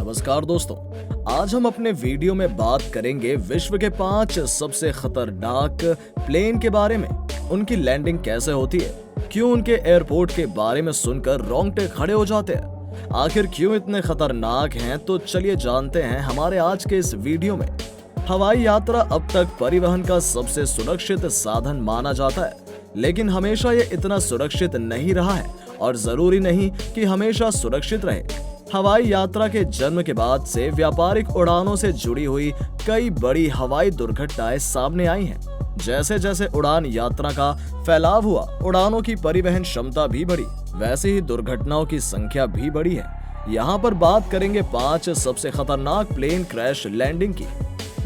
नमस्कार दोस्तों, आज हम अपने वीडियो में बात करेंगे विश्व के 5 सबसे खतरनाक प्लेन के बारे में। उनकी लैंडिंग कैसे होती है, क्यों उनके एयरपोर्ट के बारे में सुनकर रोंगटे खड़े हो जाते हैं, आखिर क्यों इतने खतरनाक हैं, तो चलिए जानते हैं हमारे आज के इस वीडियो में। हवाई यात्रा अब तक परिवहन का सबसे सुरक्षित साधन माना जाता है, लेकिन हमेशा ये इतना सुरक्षित नहीं रहा है और जरूरी नहीं कि हमेशा सुरक्षित रहे। हवाई यात्रा के जन्म के बाद से व्यापारिक उड़ानों से जुड़ी हुई कई बड़ी हवाई दुर्घटनाएं सामने आई हैं। जैसे जैसे उड़ान यात्रा का फैलाव हुआ, उड़ानों की परिवहन क्षमता भी बढ़ी, वैसे ही दुर्घटनाओं की संख्या भी बढ़ी है। यहाँ पर बात करेंगे 5 सबसे खतरनाक प्लेन क्रैश लैंडिंग की।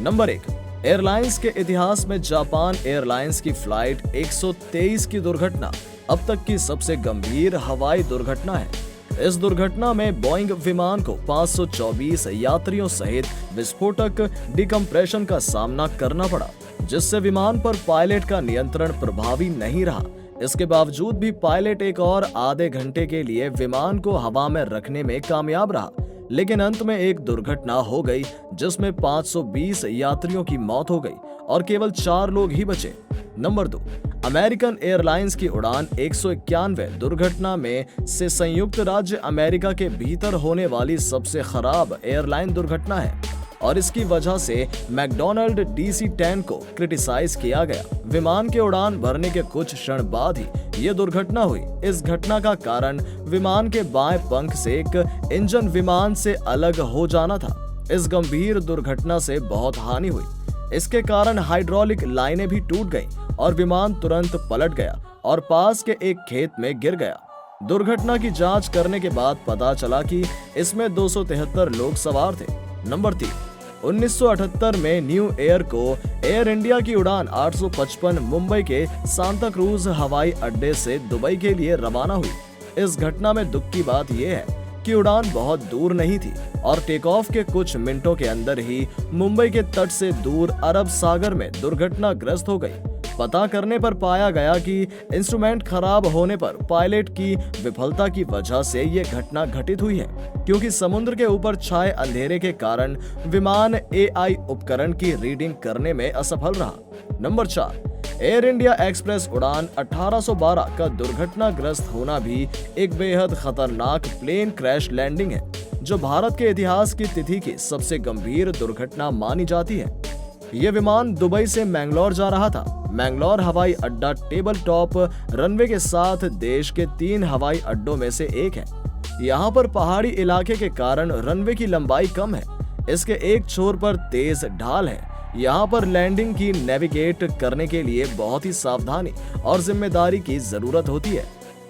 नंबर 1, एयरलाइंस के इतिहास में जापान एयरलाइंस की फ्लाइट 123 की दुर्घटना अब तक की सबसे गंभीर हवाई दुर्घटना है। इस दुर्घटना में बोइंग विमान को 524 यात्रियों सहित विस्फोटक डिकम्प्रेशन का सामना करना पड़ा, जिससे विमान पर पायलट का नियंत्रण प्रभावी नहीं रहा। इसके बावजूद भी पायलट एक और आधे घंटे के लिए विमान को हवा में रखने में कामयाब रहा, लेकिन अंत में एक दुर्घटना हो गई जिसमें 520 यात्रियों की मौत हो गई और केवल 4 लोग ही बचे। नंबर 2, अमेरिकन एयरलाइंस की उड़ान 191 दुर्घटना में से संयुक्त राज्य अमेरिका के भीतर होने वाली सबसे खराब एयरलाइन दुर्घटना है और इसकी वजह से मैकडोनाल्ड DC-10 को क्रिटिसाइज किया गया। विमान के उड़ान भरने के कुछ क्षण बाद ही ये दुर्घटना हुई। इस घटना का कारण विमान के बाएं पंख से एक इंजन विमान से अलग हो जाना था। इस गंभीर दुर्घटना से बहुत हानि हुई। इसके कारण हाइड्रोलिक लाइनें भी टूट गईं और विमान तुरंत पलट गया और पास के एक खेत में गिर गया। दुर्घटना की जांच करने के बाद पता चला कि इसमें 273 लोग सवार थे। नंबर 3, 1978 में न्यू एयर को एयर इंडिया की उड़ान 855 मुंबई के सांता क्रूज हवाई अड्डे से दुबई के लिए रवाना हुई। इस घटना में दुख की बात यह है कि उड़ान बहुत दूर नहीं थी और टेक ऑफ के कुछ मिनटों के अंदर ही मुंबई के तट से दूर अरब सागर में दुर्घटनाग्रस्त हो गई। पता करने पर पाया गया कि इंस्ट्रूमेंट खराब होने पर पायलट की विफलता की वजह से ये घटना घटित हुई है, क्योंकि समुद्र के ऊपर छाए अंधेरे के कारण विमान AI उपकरण की रीडिंग करने में असफल रहा। नंबर 4, एयर इंडिया एक्सप्रेस उड़ान 1812 का दुर्घटनाग्रस्त होना भी एक बेहद खतरनाक प्लेन क्रैश लैंडिंग है, जो भारत के इतिहास की तिथि की सबसे गंभीर दुर्घटना मानी जाती है। ये विमान दुबई से मैंगलोर जा रहा था। मैंगलोर हवाई अड्डा टेबल टॉप रनवे के साथ देश के 3 हवाई अड्डों में से एक है। यहाँ पर पहाड़ी इलाके के कारण रनवे की लंबाई कम है। इसके एक छोर पर तेज ढाल है। यहाँ पर लैंडिंग की नेविगेट करने के लिए बहुत ही सावधानी और जिम्मेदारी की जरूरत होती है।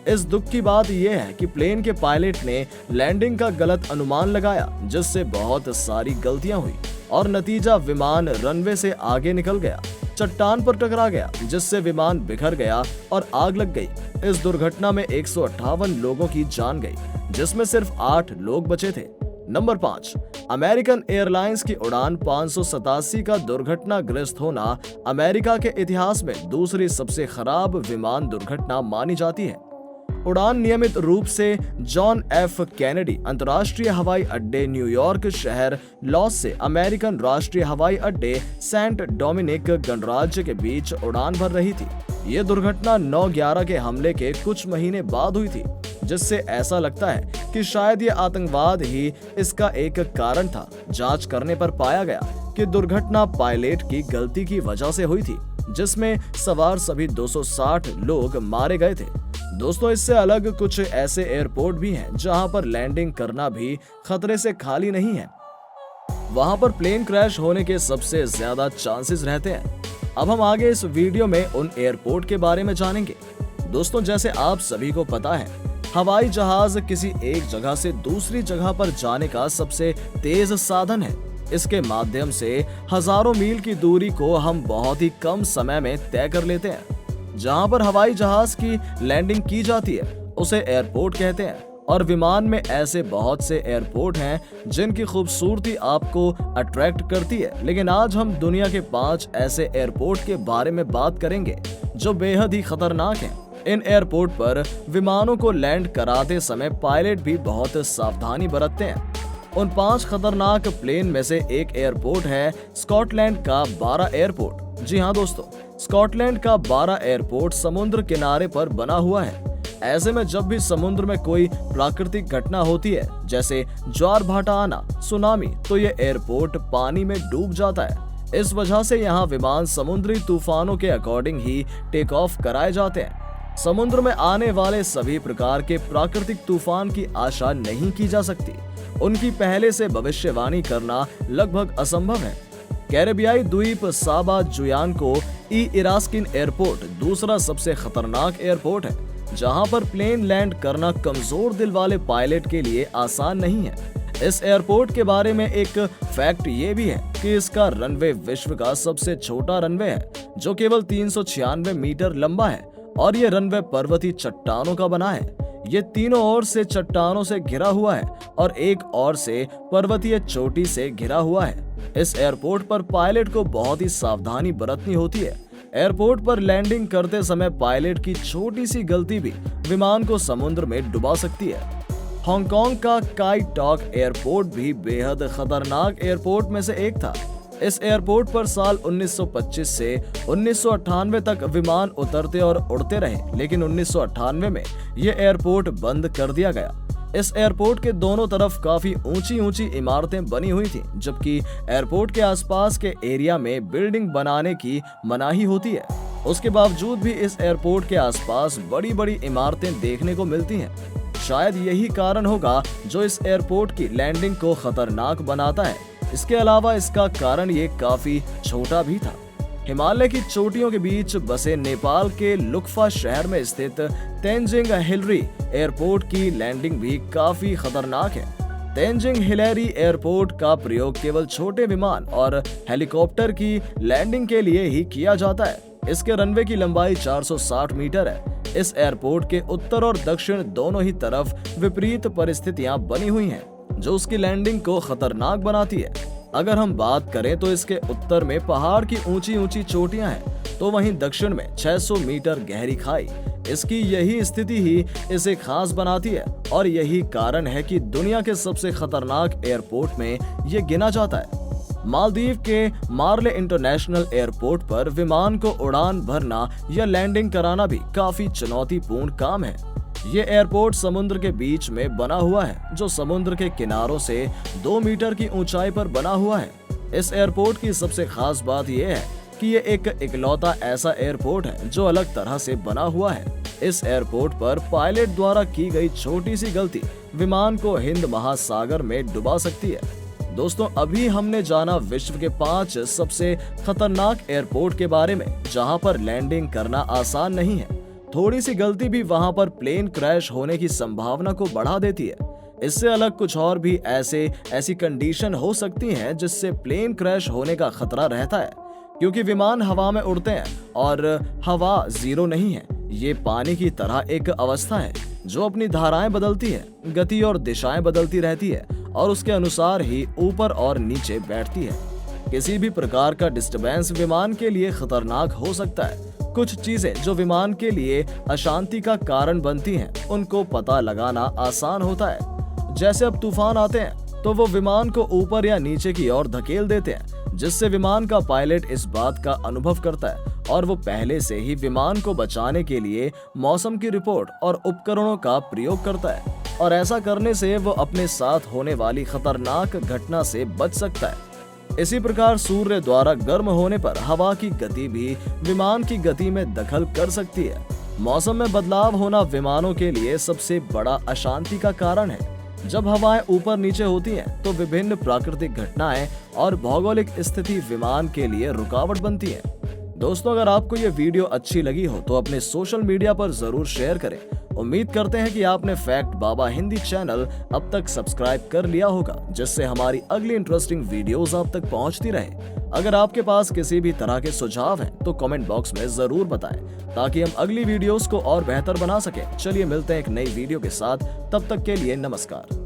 इस दुख की बात यह है कि प्लेन के पायलट ने लैंडिंग का गलत अनुमान लगाया, जिससे बहुत सारी गलतियां हुई और नतीजा विमान रनवे से आगे निकल गया, चट्टान पर टकरा गया, जिससे विमान बिखर गया और आग लग गई। इस दुर्घटना में 158 लोगों की जान गई, जिसमें सिर्फ 8 लोग बचे थे। नंबर 5, अमेरिकन एयरलाइंस की उड़ान 587 का दुर्घटनाग्रस्त होना अमेरिका के इतिहास में दूसरी सबसे खराब विमान दुर्घटना मानी जाती है। उड़ान नियमित रूप से जॉन F कैनेडी अंतर्राष्ट्रीय हवाई अड्डे न्यूयॉर्क शहर लॉस से अमेरिकन राष्ट्रीय हवाई अड्डे सेंट डोमिनिक गणराज्य के बीच उड़ान भर रही थी। ये दुर्घटना 9/11 के हमले के कुछ महीने बाद हुई थी, जिससे ऐसा लगता है कि शायद ये आतंकवाद ही इसका एक कारण था। जांच करने पर पाया गया कि दुर्घटना पायलट की गलती की वजह से हुई थी, जिसमें सवार सभी 260 लोग मारे गए थे। दोस्तों, इससे अलग कुछ ऐसे एयरपोर्ट भी हैं जहां पर लैंडिंग करना भी खतरे से खाली नहीं है। वहां पर प्लेन क्रैश होने के सबसे ज्यादा चांसेस रहते हैं। अब हम आगे इस वीडियो में उन एयरपोर्ट के बारे में जानेंगे। दोस्तों, जैसे आप सभी को पता है, हवाई जहाज किसी एक जगह से दूसरी जगह पर जाने का सबसे तेज साधन है। इसके माध्यम से हजारों मील की दूरी को हम बहुत ही कम समय में तय कर लेते हैं। जहां पर हवाई जहाज की लैंडिंग की जाती है उसे एयरपोर्ट कहते हैं, और विमान में ऐसे बहुत से एयरपोर्ट हैं जिनकी खूबसूरती आपको अट्रैक्ट करती है। लेकिन आज हम दुनिया के 5 ऐसे एयरपोर्ट के बारे में बात करेंगे जो बेहद ही खतरनाक हैं। इन एयरपोर्ट पर विमानों को लैंड कराते समय पायलट भी बहुत सावधानी बरतते हैं। उन 5 खतरनाक प्लेन में से एक एयरपोर्ट है स्कॉटलैंड का बारा एयरपोर्ट। जी हाँ दोस्तों, स्कॉटलैंड का बारा एयरपोर्ट समुद्र किनारे पर बना हुआ है। ऐसे में जब भी समुद्र में कोई प्राकृतिक घटना होती है, जैसे ज्वार भाटा आना, सुनामी, तो ये एयरपोर्ट पानी में डूब जाता है। इस वजह से यहाँ विमान समुद्री तूफानों के अकॉर्डिंग ही टेक ऑफ कराए जाते हैं। समुद्र में आने वाले सभी प्रकार के प्राकृतिक तूफान की आशा नहीं की जा सकती। उनकी पहले से भविष्यवाणी करना लगभग असंभव है। कैरेबियाई द्वीप साबा जुयान ई इरास्किन एयरपोर्ट दूसरा सबसे खतरनाक एयरपोर्ट है, जहां पर प्लेन लैंड करना कमजोर दिल वाले पायलट के लिए आसान नहीं है। इस एयरपोर्ट के बारे में एक फैक्ट ये भी है कि इसका रनवे विश्व का सबसे छोटा रनवे है, जो केवल 396 मीटर लंबा है, और ये रनवे पर्वतीय चट्टानों का बना है। ये तीनों ओर से चट्टानों से घिरा हुआ है और एक ओर से पर्वतीय चोटी से घिरा हुआ है। इस एयरपोर्ट पर पायलट को बहुत ही सावधानी बरतनी होती है। एयरपोर्ट पर लैंडिंग करते समय पायलट की छोटी सी गलती भी विमान को समुद्र में डुबा सकती है। हांगकांग का काई टॉक एयरपोर्ट भी बेहद खतरनाक एयरपोर्ट में से एक था। इस एयरपोर्ट पर साल 1925 से 1998 तक विमान उतरते और उड़ते रहे, लेकिन 1998 में यह एयरपोर्ट बंद कर दिया गया। इस एयरपोर्ट के दोनों तरफ काफी ऊंची ऊंची इमारतें बनी हुई थी, जबकि एयरपोर्ट के आसपास के एरिया में बिल्डिंग बनाने की मनाही होती है। उसके बावजूद भी इस एयरपोर्ट के आसपास बड़ी बड़ी इमारतें देखने को मिलती हैं। शायद यही कारण होगा जो इस एयरपोर्ट की लैंडिंग को खतरनाक बनाता है। इसके अलावा इसका कारण ये काफी छोटा भी था। हिमालय की चोटियों के बीच बसे नेपाल के लुक्फा शहर में स्थित तेंजिंग हिलरी एयरपोर्ट की लैंडिंग भी काफी खतरनाक है। तेंजिंग हिलरी एयरपोर्ट का प्रयोग केवल छोटे विमान और हेलीकॉप्टर की लैंडिंग के लिए ही किया जाता है। इसके रनवे की लंबाई 460 मीटर है। इस एयरपोर्ट के उत्तर और दक्षिण दोनों ही तरफ विपरीत परिस्थितियां बनी हुई हैं, जो उसकी लैंडिंग को खतरनाक बनाती है। अगर हम बात करें तो इसके उत्तर में पहाड़ की ऊंची ऊंची चोटियां हैं, तो वहीं दक्षिण में 600 मीटर गहरी खाई। इसकी यही स्थिति ही इसे खास बनाती है, और यही कारण है कि दुनिया के सबसे खतरनाक एयरपोर्ट में ये गिना जाता है। मालदीव के मार्ले इंटरनेशनल एयरपोर्ट पर विमान को उड़ान भरना या लैंडिंग कराना भी काफी चुनौतीपूर्ण काम है। ये एयरपोर्ट समुद्र के बीच में बना हुआ है, जो समुद्र के किनारों से 2 मीटर की ऊंचाई पर बना हुआ है। इस एयरपोर्ट की सबसे खास बात यह है कि ये एक इकलौता ऐसा एयरपोर्ट है जो अलग तरह से बना हुआ है। इस एयरपोर्ट पर पायलट द्वारा की गई छोटी सी गलती विमान को हिंद महासागर में डुबा सकती है। दोस्तों, अभी हमने जाना विश्व के 5 सबसे खतरनाक एयरपोर्ट के बारे में, जहां पर लैंडिंग करना आसान नहीं है। थोड़ी सी गलती भी वहां पर प्लेन क्रैश होने की संभावना को बढ़ा देती है। इससे अलग कुछ और भी ऐसी कंडीशन हो सकती हैं जिससे प्लेन क्रैश होने का खतरा रहता है, क्योंकि विमान हवा में उड़ते हैं और हवा जीरो नहीं है। ये पानी की तरह एक अवस्था है जो अपनी धाराएं बदलती है, गति और दिशाएं बदलती रहती है और उसके अनुसार ही ऊपर और नीचे बैठती है। किसी भी प्रकार का डिस्टरबेंस विमान के लिए खतरनाक हो सकता है। कुछ चीजें जो विमान के लिए अशांति का कारण बनती हैं, उनको पता लगाना आसान होता है। जैसे अब तूफान आते हैं तो वो विमान को ऊपर या नीचे की ओर धकेल देते हैं, जिससे विमान का पायलट इस बात का अनुभव करता है और वो पहले से ही विमान को बचाने के लिए मौसम की रिपोर्ट और उपकरणों का प्रयोग करता है, और ऐसा करने से वो अपने साथ होने वाली खतरनाक घटना से बच सकता है। इसी प्रकार सूर्य द्वारा गर्म होने पर हवा की गति भी विमान की गति में दखल कर सकती है। मौसम में बदलाव होना विमानों के लिए सबसे बड़ा अशांति का कारण है। जब हवाएं ऊपर नीचे होती हैं, तो विभिन्न प्राकृतिक घटनाएं और भौगोलिक स्थिति विमान के लिए रुकावट बनती है। दोस्तों, अगर आपको ये वीडियो अच्छी लगी हो तो अपने सोशल मीडिया पर जरूर शेयर करें। उम्मीद करते हैं कि आपने फैक्ट बाबा हिंदी चैनल अब तक सब्सक्राइब कर लिया होगा, जिससे हमारी अगली इंटरेस्टिंग वीडियोस आप तक पहुंचती रहे। अगर आपके पास किसी भी तरह के सुझाव हैं तो कमेंट बॉक्स में जरूर बताएं, ताकि हम अगली वीडियोस को और बेहतर बना सकें। चलिए मिलते हैं एक नई वीडियो के साथ, तब तक के लिए नमस्कार।